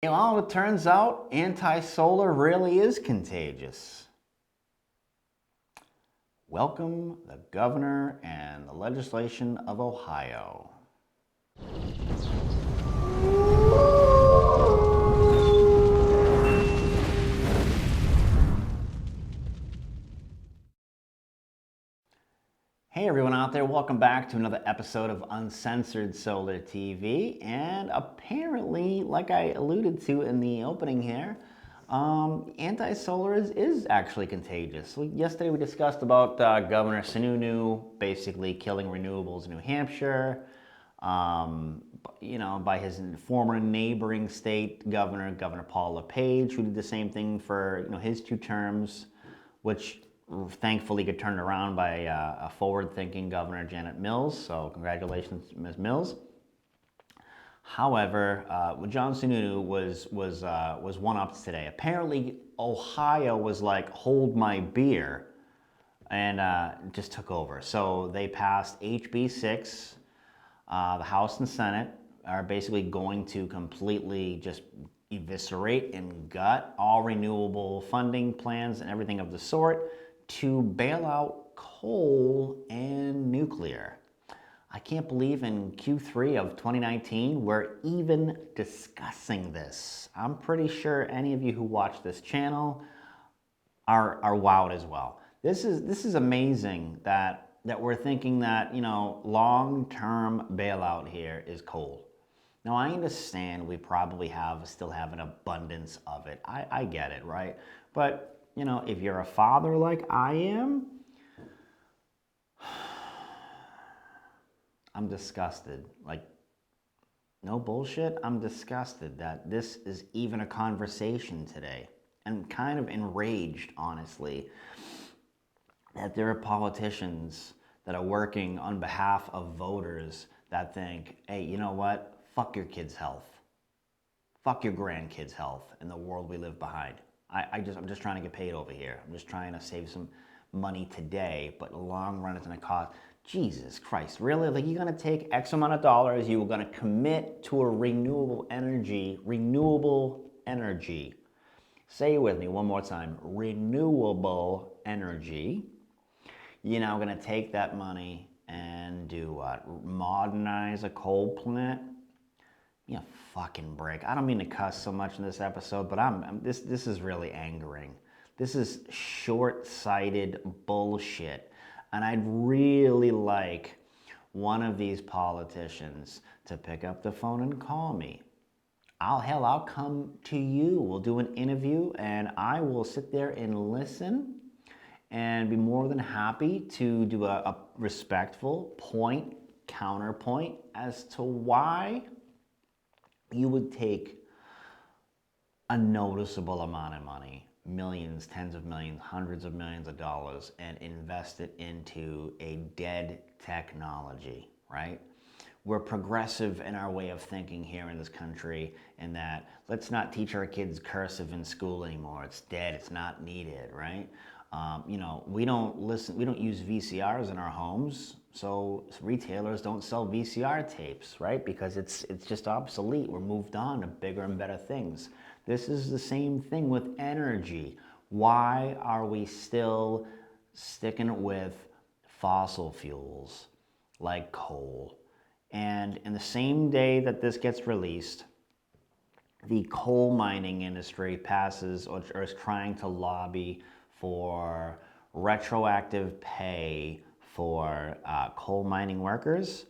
Well, it turns out anti-solar really is contagious. Welcome the governor and the legislation of Ohio. Hey everyone out there, welcome back to another episode of Uncensored Solar TV. And apparently, like I alluded to in the opening here, anti-solar is actually contagious. So yesterday we discussed about Governor Sununu basically killing renewables in New Hampshire, by his former neighboring state governor, Governor Paul LePage, who did the same thing for his 2 terms, which thankfully get turned around by a forward-thinking Governor Janet Mills. So congratulations, Ms. Mills. However, John Sununu was one-upped today. Apparently, Ohio was like, "Hold my beer," and just took over. So they passed HB 6. The House and Senate are basically going to completely just eviscerate and gut all renewable funding plans and everything of the sort to bail out coal and nuclear. I can't believe in Q3 of 2019 we're even discussing this. I'm pretty sure any of you who watch this channel are wowed as well. This is amazing that we're thinking that long-term bailout here is coal. Now I understand we probably still have an abundance of it. I get it, right? But if you're a father like I am, I'm disgusted. Like, no bullshit, I'm disgusted that this is even a conversation today. And kind of enraged, honestly, that there are politicians that are working on behalf of voters that think, hey, you know what? Fuck your kids' health. Fuck your grandkids' health and the world we live behind. I'm just trying to get paid over here. I'm just trying to save some money today, but in the long run it's gonna cost. Jesus Christ, really? Like, you're gonna take X amount of dollars, you were gonna commit to a renewable energy. Say it with me one more time, renewable energy. You're now gonna take that money and do what? Modernize a coal plant? You fucking brick. I don't mean to cuss so much in this episode, but this is really angering. This is short-sighted bullshit. And I'd really like one of these politicians to pick up the phone and call me. I'll come to you. We'll do an interview and I will sit there and listen and be more than happy to do a respectful counterpoint as to why you would take a noticeable amount of money, millions, tens of millions, hundreds of millions of dollars, and invest it into a dead technology, right? We're progressive in our way of thinking here in this country, in that let's not teach our kids cursive in school anymore. It's dead, it's not needed, right? We don't use VCRs in our homes, so retailers don't sell VCR tapes, right? Because it's just obsolete. We're moved on to bigger and better things. This is the same thing with energy. Why are we still sticking with fossil fuels like coal? And in the same day that this gets released, the coal mining industry passes or is trying to lobby for retroactive pay for coal mining workers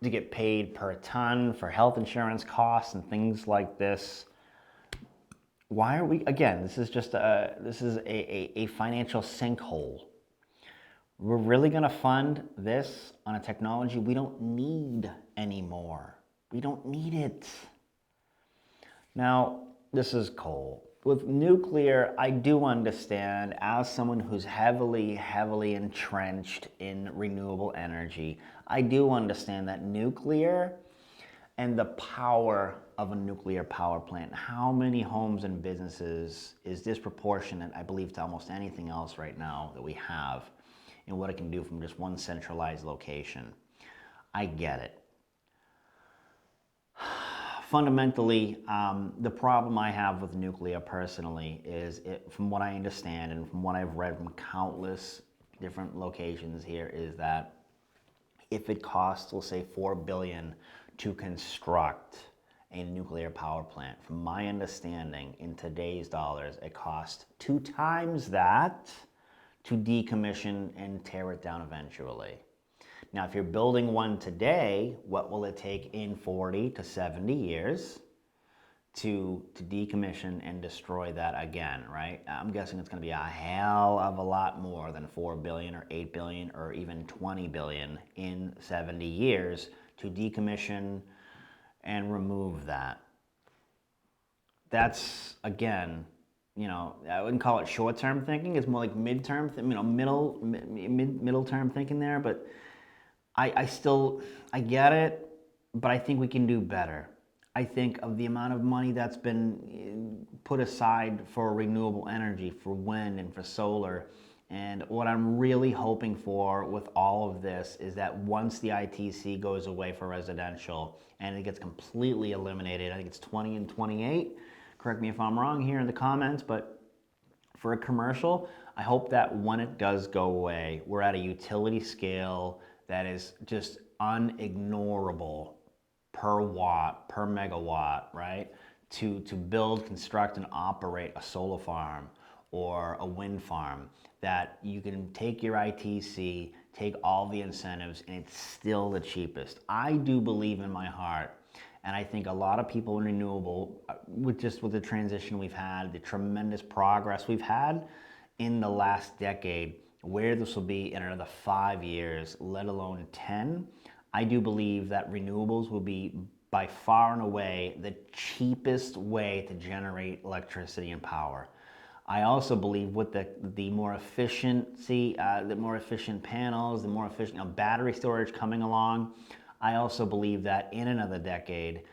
to get paid per ton for health insurance costs and things like this. Why are we, again, this is a financial sinkhole. We're really gonna fund this on a technology we don't need anymore. We don't need it. Now, this is coal. With nuclear, I do understand, as someone who's heavily entrenched in renewable energy, I do understand that nuclear and the power of a nuclear power plant, how many homes and businesses is disproportionate, I believe, to almost anything else right now that we have, and what it can do from just one centralized location. I get it. fundamentally, the problem I have with nuclear personally is, from what I understand and from what I've read from countless different locations here, is that if it costs, we'll say, $4 billion to construct a nuclear power plant, from my understanding, in today's dollars, it costs 2 times that to decommission and tear it down eventually. Now, if you're building one today, what will it take in 40 to 70 years to decommission and destroy that again, right? I'm guessing it's going to be a hell of a lot more than 4 billion or 8 billion or even 20 billion in 70 years to decommission and remove that. That's, again, I wouldn't call it short-term thinking. It's more like mid-term, middle-term thinking there. But I get it, but I think we can do better. I think of the amount of money that's been put aside for renewable energy, for wind and for solar. And what I'm really hoping for with all of this is that once the ITC goes away for residential and it gets completely eliminated, I think it's 20 and 28, correct me if I'm wrong here in the comments, but for a commercial, I hope that when it does go away, we're at a utility scale that is just unignorable per watt, per megawatt, right? To build, construct, and operate a solar farm or a wind farm, that you can take your ITC, take all the incentives, and it's still the cheapest. I do believe in my heart, and I think a lot of people in renewable, with the transition we've had, the tremendous progress we've had in the last decade, where this will be in another 5 years, let alone 10, I do believe that renewables will be by far and away the cheapest way to generate electricity and power. I also believe with the more efficiency, the more efficient panels, the more efficient battery storage coming along, I also believe that in another decade,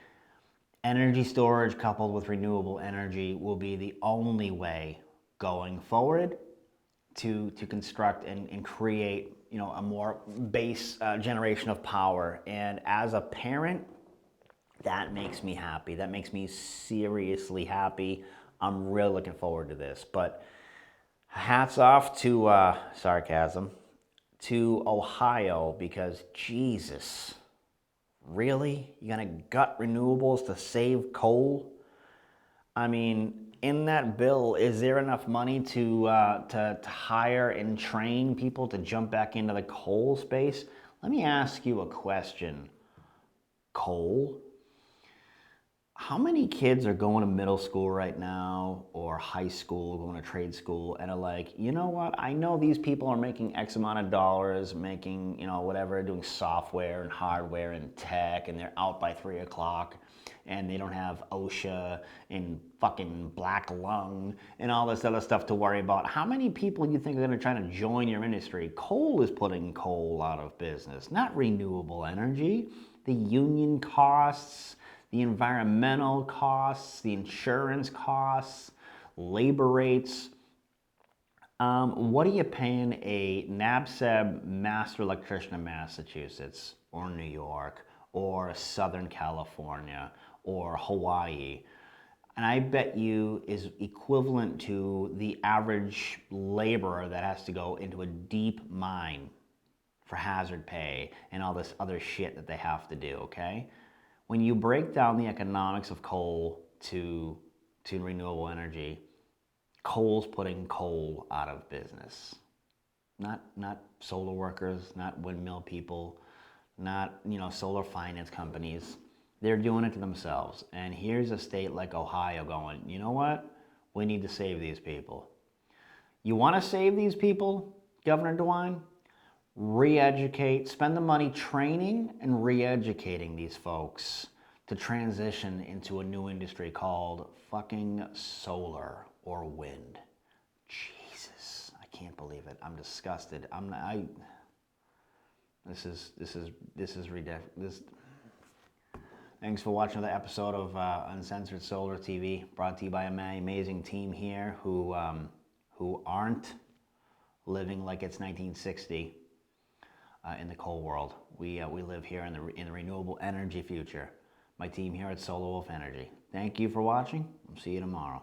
energy storage coupled with renewable energy will be the only way going forward to construct and create, a more base generation of power. And as a parent, that makes me happy. That makes me seriously happy. I'm really looking forward to this. But hats off to, sarcasm, to Ohio, because Jesus, really? You're gonna gut renewables to save coal? I mean, in that bill, is there enough money to hire and train people to jump back into the coal space? Let me ask you a question. Coal? How many kids are going to middle school right now, or high school, going to trade school, and are like, you know what, I know these people are making X amount of dollars, making, whatever, doing software and hardware and tech, and they're out by 3 o'clock, and they don't have OSHA and fucking black lung and all this other stuff to worry about. How many people do you think are going to try to join your industry? Coal is putting coal out of business, not renewable energy. The union costs, the environmental costs, the insurance costs, labor rates. What are you paying a NABCEB master electrician in Massachusetts or New York or Southern California or Hawaii? And I bet you is equivalent to the average laborer that has to go into a deep mine for hazard pay and all this other shit that they have to do, okay? When you break down the economics of coal to renewable energy, coal's putting coal out of business. Not solar workers, not windmill people, not solar finance companies. They're doing it to themselves. And here's a state like Ohio going, you know what? We need to save these people. You want to save these people, Governor DeWine? Re-educate, spend the money training and re-educating these folks to transition into a new industry called fucking solar or wind. Jesus, I can't believe it. I'm disgusted. This is ridiculous. Thanks for watching another episode of Uncensored Solar TV, brought to you by my amazing team here who aren't living like it's 1960. In the coal world. We live here in the renewable energy future. my team here at Solar Wolf Energy. Thank you for watching. I'll see you tomorrow.